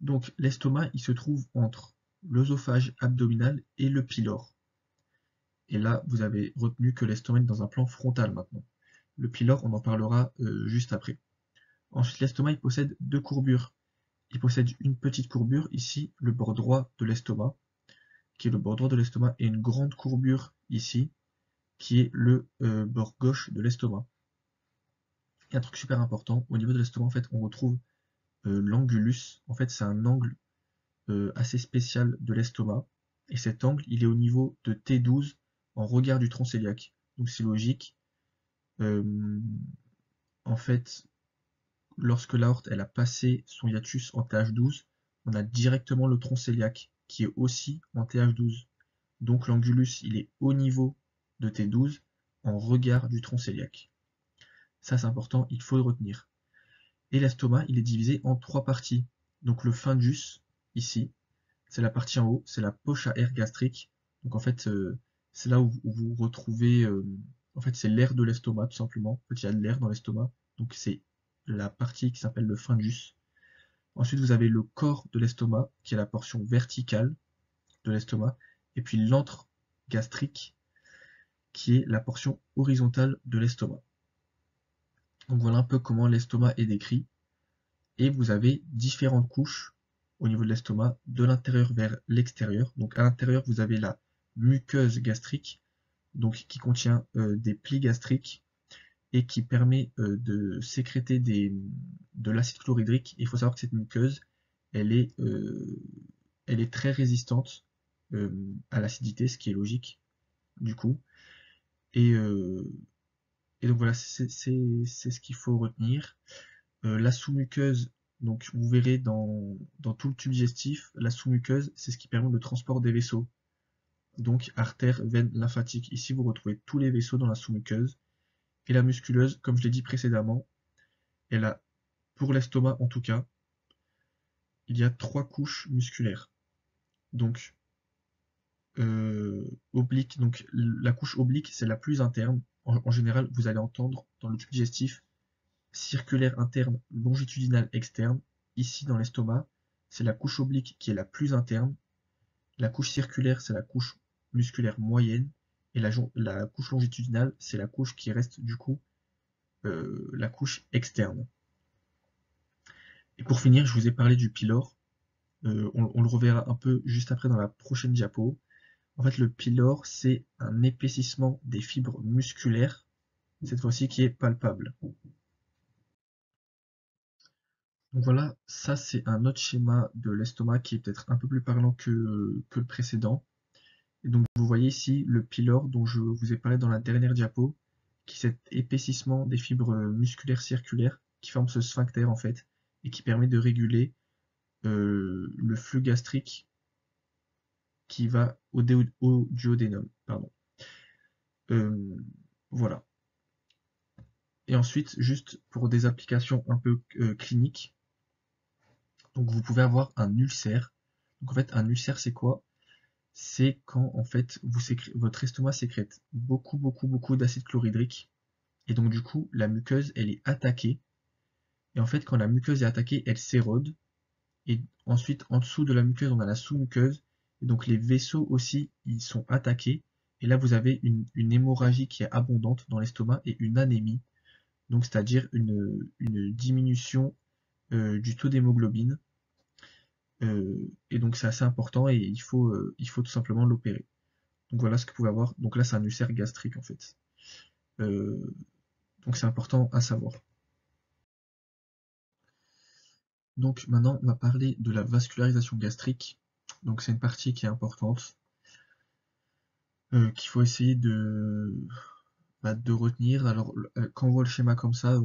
Donc l'estomac, il se trouve entre l'œsophage abdominal et le pylore. Et là, vous avez retenu que l'estomac est dans un plan frontal maintenant. Le pylore, on en parlera juste après. Ensuite, l'estomac, il possède deux courbures. Il possède une petite courbure, ici, le bord droit de l'estomac, qui est le bord droit de l'estomac, et une grande courbure, ici, qui est le bord gauche de l'estomac. Et un truc super important, au niveau de l'estomac, en fait, on retrouve l'angulus. En fait, c'est un angle assez spécial de l'estomac. Et cet angle, il est au niveau de T12 en regard du tronc cœliaque. Donc c'est logique. Euh, en fait, lorsque l'aorte elle a passé son hiatus en TH12, on a directement le tronc cœliaque qui est aussi en TH12. Donc l'angulus, il est au niveau de T12 en regard du tronc cœliaque. Ça c'est important, il faut le retenir. Et l'estomac, il est divisé en trois parties. Donc le fundus, ici, c'est la partie en haut, c'est la poche à air gastrique. Donc en fait, c'est là où vous retrouvez, en fait, c'est l'air de l'estomac tout simplement. En fait, il y a de l'air dans l'estomac, donc c'est la partie qui s'appelle le fundus. Ensuite, vous avez le corps de l'estomac, qui est la portion verticale de l'estomac, et puis l'antre gastrique, qui est la portion horizontale de l'estomac. Donc voilà un peu comment l'estomac est décrit. Et vous avez différentes couches au niveau de l'estomac, de l'intérieur vers l'extérieur. Donc à l'intérieur, vous avez la muqueuse gastrique, donc qui contient des plis gastriques et qui permet de sécréter de l'acide chlorhydrique. Il faut savoir que cette muqueuse, elle est, euh, elle est très résistante à l'acidité, ce qui est logique du coup. Et, euh, et donc voilà, c'est ce qu'il faut retenir. La sous-muqueuse, donc vous verrez dans tout le tube digestif, la sous-muqueuse, c'est ce qui permet le transport des vaisseaux. Donc artères, veines, lymphatiques. Ici, vous retrouvez tous les vaisseaux dans la sous-muqueuse. Et la musculeuse, comme je l'ai dit précédemment, elle a, pour l'estomac en tout cas, il y a trois couches musculaires. Donc oblique, donc la couche oblique, c'est la plus interne. En général, vous allez entendre dans le tube digestif circulaire interne, longitudinale externe. Ici, dans l'estomac, c'est la couche oblique qui est la plus interne. La couche circulaire, c'est la couche musculaire moyenne. Et la couche longitudinale, c'est la couche qui reste du coup la couche externe. Et pour finir, je vous ai parlé du pylore. On le reverra un peu juste après dans la prochaine diapo. En fait, le pylore, c'est un épaississement des fibres musculaires, cette fois-ci qui est palpable. Donc voilà, ça c'est un autre schéma de l'estomac qui est peut-être un peu plus parlant que le précédent. Et donc vous voyez ici le pylore dont je vous ai parlé dans la dernière diapo, qui est cet épaississement des fibres musculaires circulaires qui forment ce sphincter en fait, et qui permet de réguler le flux gastrique qui va au duodénum. Pardon. Euh, voilà. Et ensuite, juste pour des applications un peu cliniques, donc vous pouvez avoir un ulcère. Donc en fait, un ulcère, c'est quoi? C'est quand en fait votre estomac sécrète beaucoup d'acide chlorhydrique. Et donc du coup, la muqueuse, elle est attaquée. Et en fait, quand la muqueuse est attaquée, elle s'érode. Et ensuite, en dessous de la muqueuse, on a la sous-muqueuse. Et donc les vaisseaux aussi, ils sont attaqués. Et là, vous avez une hémorragie qui est abondante dans l'estomac et une anémie. Donc c'est-à-dire une diminution du taux d'hémoglobine. Et donc c'est assez important et il faut tout simplement l'opérer. Donc voilà ce que vous pouvez avoir. Donc là c'est un ulcère gastrique en fait. Euh, donc c'est important à savoir. Donc maintenant on va parler de la vascularisation gastrique. Donc c'est une partie qui est importante, qu'il faut essayer de retenir. Alors quand on voit le schéma comme ça,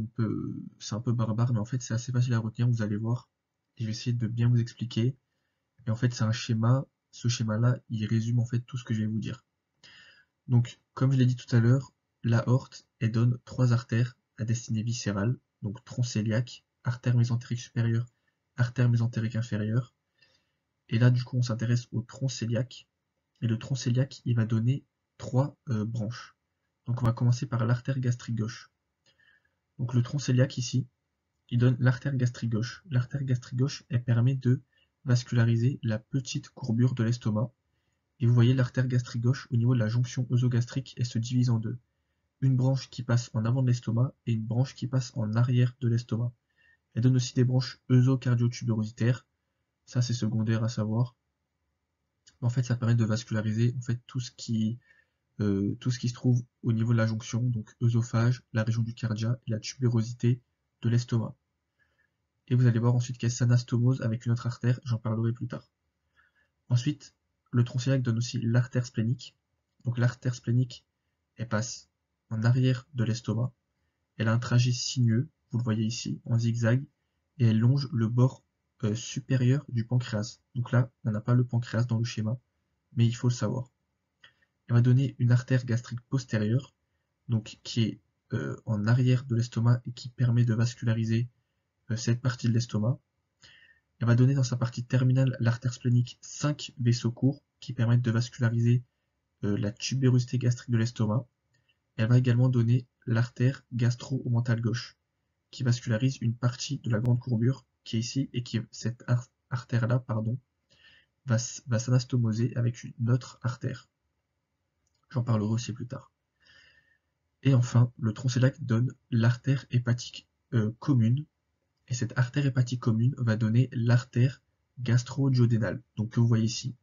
c'est un peu barbare, mais en fait c'est assez facile à retenir, vous allez voir. Et je vais essayer de bien vous expliquer. Et en fait c'est un schéma, ce schéma-là, il résume en fait tout ce que je vais vous dire. Donc, comme je l'ai dit tout à l'heure, l'aorte, elle donne trois artères à destinée viscérale, donc tronc cœliaque, artère mésentérique supérieure, artère mésentérique inférieure. Et là, du coup, on s'intéresse au tronc cœliaque. Et le tronc cœliaque, il va donner trois branches. Donc, on va commencer par l'artère gastrique gauche. Donc le tronc cœliaque ici, il donne l'artère gastrique gauche. L'artère gastrique gauche, elle permet de vasculariser la petite courbure de l'estomac. Et vous voyez l'artère gastrique gauche au niveau de la jonction œsogastrique, elle se divise en deux. Une branche qui passe en avant de l'estomac et une branche qui passe en arrière de l'estomac. Elle donne aussi des branches œsocardio-tubérositaires. Ça, c'est secondaire à savoir. En fait, ça permet de vasculariser en fait tout ce qui se trouve au niveau de la jonction, donc œsophage, la région du cardia et la tubérosité de l'estomac. Et vous allez voir ensuite qu'il y a s'anastomose avec une autre artère, j'en parlerai plus tard. Ensuite, le tronc cœliaque donne aussi l'artère splénique. Donc l'artère splénique, elle passe en arrière de l'estomac. Elle a un trajet sinueux, vous le voyez ici, en zigzag, et elle longe le bord supérieur du pancréas. Donc là, on n'a pas le pancréas dans le schéma, mais il faut le savoir. Elle va donner une artère gastrique postérieure, donc qui est en arrière de l'estomac et qui permet de vasculariser cette partie de l'estomac. Elle va donner dans sa partie terminale l'artère splénique 5 vaisseaux courts qui permettent de vasculariser la tubérosité gastrique de l'estomac. Elle va également donner l'artère gastro-omentale gauche qui vascularise une partie de la grande courbure qui est ici et qui cette artère-là, pardon, va s'anastomoser avec une autre artère. J'en parlerai aussi plus tard. Et enfin, le tronc cœliaque donne l'artère hépatique commune. Et cette artère hépatique commune va donner l'artère gastro-duodénale. Donc que vous voyez ici.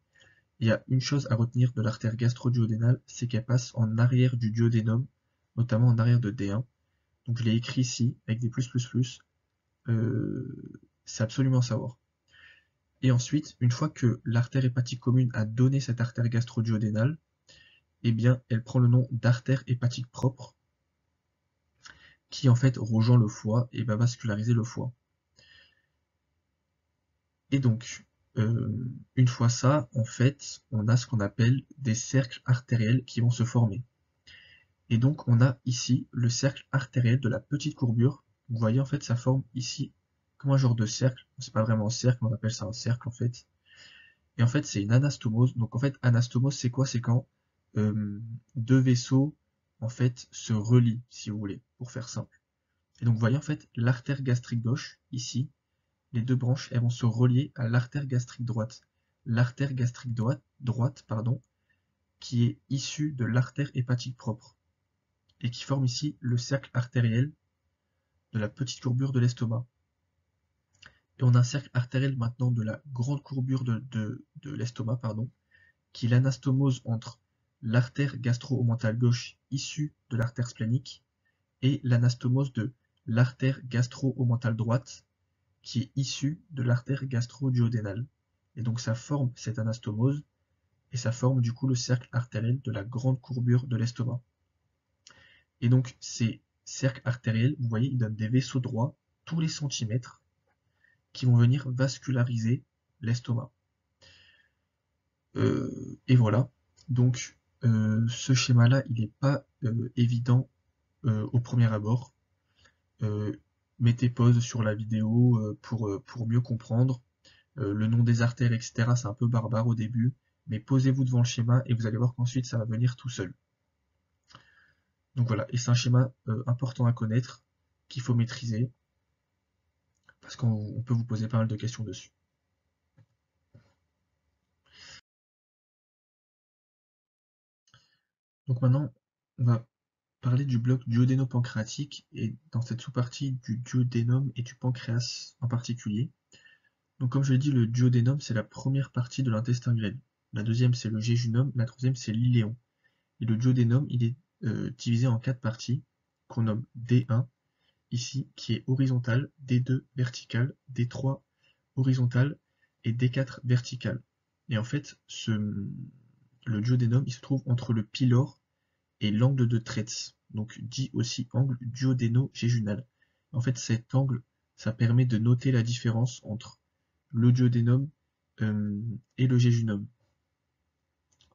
Il y a une chose à retenir de l'artère gastro-duodénale, c'est qu'elle passe en arrière du duodénum, notamment en arrière de D1. Donc je l'ai écrit ici avec des plus. C'est absolument à savoir. Et ensuite, une fois que l'artère hépatique commune a donné cette artère gastro-duodénale, eh bien, elle prend le nom d'artère hépatique propre, qui en fait rejoint le foie et va vasculariser le foie. Et donc, une fois ça, en fait, on a ce qu'on appelle des cercles artériels qui vont se former. Et donc, on a ici le cercle artériel de la petite courbure. Vous voyez, en fait, ça forme ici comme un genre de cercle. C'est pas vraiment un cercle, on appelle ça un cercle, en fait. Et en fait, c'est une anastomose. Donc, en fait, anastomose, c'est quoi? C'est quand deux vaisseaux, en fait, se relient, si vous voulez, pour faire simple. Et donc, vous voyez, en fait, l'artère gastrique gauche, ici, les deux branches, elles vont se relier à l'artère gastrique droite. L'artère gastrique droite, pardon, qui est issue de l'artère hépatique propre et qui forme ici le cercle artériel de la petite courbure de l'estomac. Et on a un cercle artériel maintenant de la grande courbure de l'estomac, pardon, qui est l'anastomose entre l'artère gastro-omentale gauche issue de l'artère splénique et l'anastomose de l'artère gastro-omentale droite qui est issue de l'artère gastro-duodénale. Et donc ça forme cette anastomose et ça forme du coup le cercle artériel de la grande courbure de l'estomac. Et donc ces cercles artériels, vous voyez, ils donnent des vaisseaux droits tous les centimètres qui vont venir vasculariser l'estomac. Et voilà. Donc ce schéma-là, il n'est pas évident au premier abord. Mettez pause sur la vidéo pour mieux comprendre. Le nom des artères, etc. c'est un peu barbare au début, mais posez-vous devant le schéma et vous allez voir qu'ensuite ça va venir tout seul. Donc voilà, et c'est un schéma important à connaître, qu'il faut maîtriser, parce qu'on peut vous poser pas mal de questions dessus. Donc maintenant, on va parler du bloc duodéno-pancréatique, et dans cette sous-partie du duodénum et du pancréas en particulier. Donc comme je l'ai dit, le duodénum, c'est la première partie de l'intestin grêle. La deuxième, c'est le jéjunum, la troisième, c'est l'iléon. Et le duodénum, il est divisé en 4 parties, qu'on nomme D1, ici, qui est horizontale, D2 verticale, D3 horizontale et D4 verticale. Et en fait, le duodénum, il se trouve entre le pylore et l'angle de Tretz, donc dit aussi angle duodéno-jéjunal. En fait, cet angle, ça permet de noter la différence entre le duodénum et le jéjunum,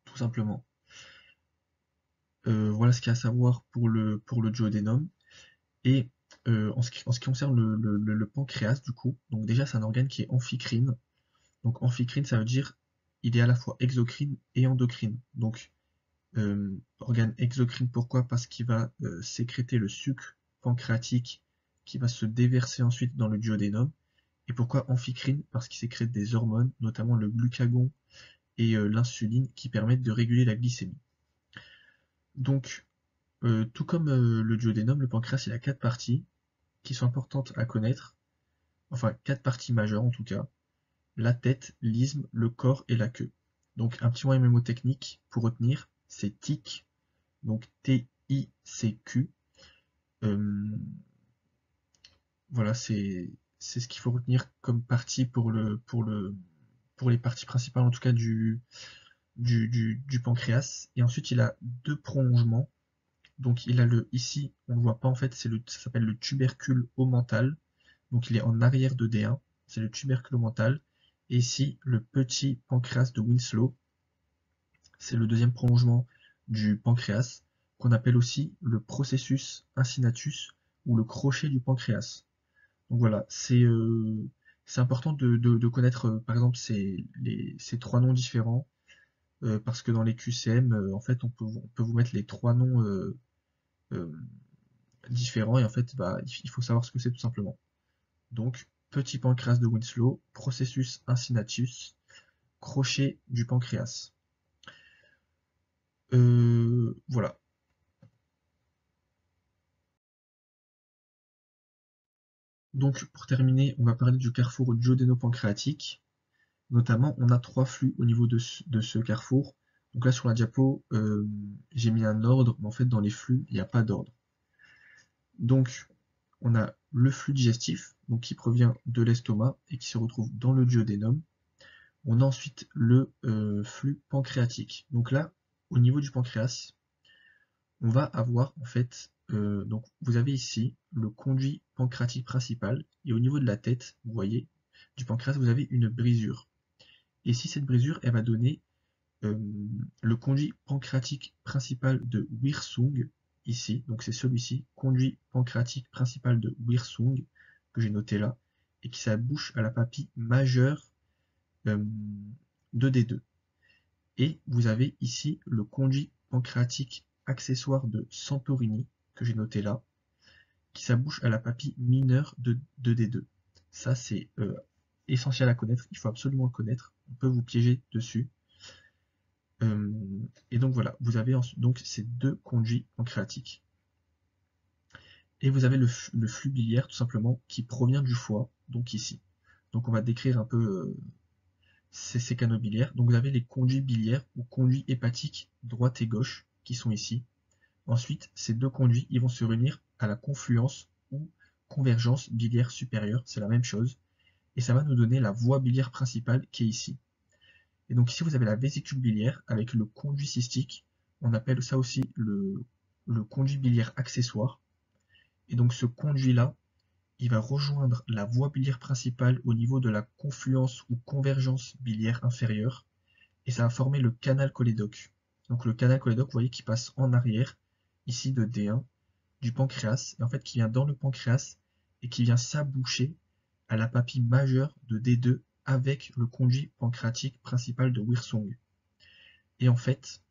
tout simplement. Voilà ce qu'il y a à savoir pour le duodénum. Et en ce qui concerne le pancréas, du coup, donc déjà c'est un organe qui est amphicrine. Donc amphicrine, ça veut dire il est à la fois exocrine et endocrine. Donc organe exocrine, pourquoi? Parce qu'il va sécréter le sucre pancréatique qui va se déverser ensuite dans le duodénum. Et pourquoi amphicrine? Parce qu'il sécrète des hormones, notamment le glucagon et l'insuline, qui permettent de réguler la glycémie. Donc, tout comme le duodénum, le pancréas, il a 4 parties qui sont importantes à connaître, enfin 4 parties majeures en tout cas: la tête, l'isthme, le corps et la queue. Donc un petit mot mnémotechnique pour retenir, c'est TIC, donc T-I-C-Q. Voilà, c'est ce qu'il faut retenir comme partie pour les parties principales en tout cas du pancréas. Et ensuite il a 2 prolongements. Donc il a ici, on ne le voit pas en fait, ça s'appelle le tubercule omental. Donc il est en arrière de D1, c'est le tubercule omental. Et ici, le petit pancréas de Winslow, c'est le deuxième prolongement du pancréas, qu'on appelle aussi le processus incinatus ou le crochet du pancréas. Donc voilà, c'est important de connaître par exemple ces 3 noms différents, parce que dans les QCM, en fait, on peut vous mettre les 3 noms euh, différents, et en fait, bah, il faut savoir ce que c'est tout simplement. Donc, petit pancréas de Winslow, processus incinatus, crochet du pancréas. Voilà. Donc, pour terminer, on va parler du carrefour duodéno-pancréatique. Notamment, on a 3 flux au niveau de ce carrefour. Donc là, sur la diapo, j'ai mis un ordre, mais en fait, dans les flux, il n'y a pas d'ordre. Donc, on a le flux digestif, donc qui provient de l'estomac et qui se retrouve dans le duodénum. On a ensuite le flux pancréatique. Donc là, au niveau du pancréas, on va avoir en fait, donc vous avez ici le conduit pancréatique principal, et au niveau de la tête, vous voyez, du pancréas, vous avez une brisure. Et si cette brisure, elle va donner le conduit pancréatique principal de Wirsung, ici, donc c'est celui-ci, conduit pancréatique principal de Wirsung, que j'ai noté là, et qui s'abouche à la papille majeure de D2. Et vous avez ici le conduit pancréatique accessoire de Santorini, que j'ai noté là, qui s'abouche à la papille mineure de D2. Ça, c'est essentiel à connaître, il faut absolument le connaître, on peut vous piéger dessus. Et donc voilà, vous avez donc ces 2 conduits pancréatiques. Et vous avez le flux biliaire, tout simplement, qui provient du foie, donc ici. Donc on va décrire un peu ces canaux biliaires. Donc vous avez les conduits biliaires ou conduits hépatiques droite et gauche, qui sont ici. Ensuite, ces 2 conduits, ils vont se réunir à la confluence ou convergence biliaire supérieure, c'est la même chose. Et ça va nous donner la voie biliaire principale qui est ici. Et donc ici, vous avez la vésicule biliaire avec le conduit cystique. On appelle ça aussi le conduit biliaire accessoire. Et donc ce conduit-là, il va rejoindre la voie biliaire principale au niveau de la confluence ou convergence biliaire inférieure. Et ça va former le canal cholédoque. Donc le canal cholédoque, vous voyez, qui passe en arrière, ici de D1, du pancréas, et en fait qui vient dans le pancréas et qui vient s'aboucher à la papille majeure de D2 avec le conduit pancréatique principal de Wirsung. Et en fait,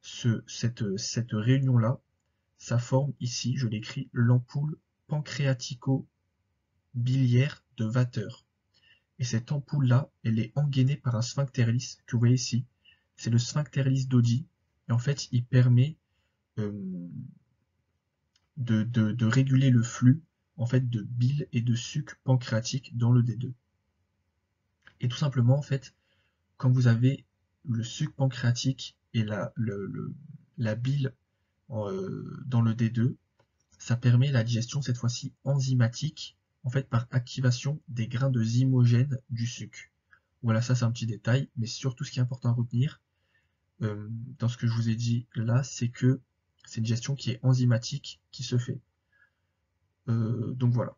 cette réunion-là, ça forme ici, je l'écris, l'ampoule pancréatico-biliaire de Vater. Et cette ampoule-là, elle est engainée par un sphincter lisse que vous voyez ici. C'est le sphincter lisse d'Oddi. Et en fait, il permet de réguler le flux en fait de bile et de suc pancréatique dans le D2. Et tout simplement, en fait, quand vous avez le suc pancréatique et la bile dans le D2, ça permet la digestion cette fois-ci enzymatique, en fait par activation des grains de zymogène du suc. Voilà, ça c'est un petit détail, mais surtout ce qui est important à retenir dans ce que je vous ai dit là, c'est que c'est une digestion qui est enzymatique qui se fait. Donc voilà.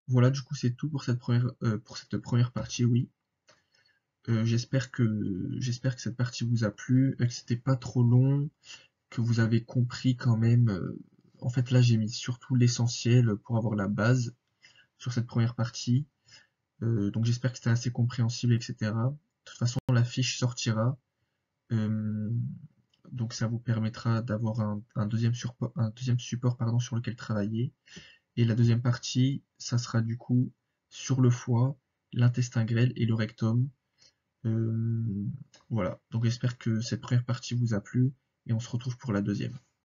Voilà, du coup c'est tout pour cette première partie, oui. J'espère que cette partie vous a plu, que c'était pas trop long, que vous avez compris quand même. En fait là j'ai mis surtout l'essentiel pour avoir la base sur cette première partie. Donc j'espère que c'était assez compréhensible, etc. De toute façon la fiche sortira. Euh, Donc ça vous permettra d'avoir un deuxième support pardon, sur lequel travailler. Et la deuxième partie, ça sera du coup sur le foie, l'intestin grêle et le rectum. Euh, voilà, donc j'espère que cette première partie vous a plu et on se retrouve pour la deuxième.